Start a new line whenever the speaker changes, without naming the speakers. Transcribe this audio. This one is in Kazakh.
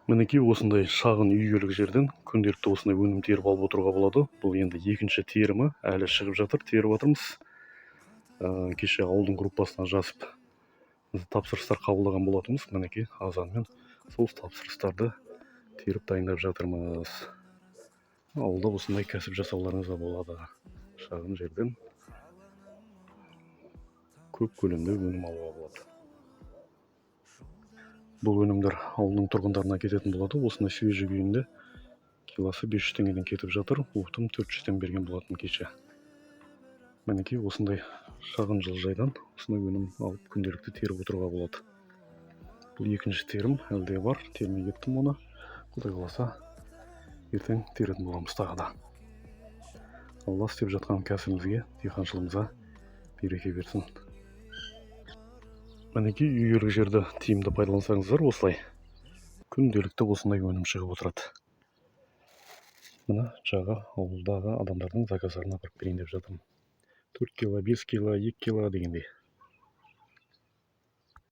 Мінекей осындай шағын үйелік жерден күнделікті осындай өнім теріп алып отыруға болады. Бұл енді екінші терімі әлі шығып жатыр, теріп жатырмыз. Кеше ауылдың группасына жазып тапсырыстар қабылдаған болатынбыз. Мінекей азанмен сол тапсырыстарды теріп дайындап жатырмыз. Ауылда осындай кәсіп жасауларыңызға болады. Шағын жерден көп көлемде өнім алуға болады. Бұл өнімдер ауылдың тұрғындарына кететін болады. Осындай свежий күйінде килосы 500 теңгеден кетіп жатыр. Уытым 400-тен берген болатын кеше. Мінекей осындай шағын жылыжайдан осындай өнім алып күнделікті теріп отыруға болады. Бұл екінші терім әлде бар, термей кеттім оны. Құдай қаласа ертең теретін боламыз тағы да. Алла істеп жатқан кәсібімізге, диқаншылығымызға береке берсін. Мінекей үйелік жерді тиімді пайдалансаңыздар, осылай күнделікті осындай өнім шығып отырады. Мына жағы ауылдағы адамдардың заказдарына апарып берейін деп жатырмын. 4 кило, 5 кило, 2 кило дегендей.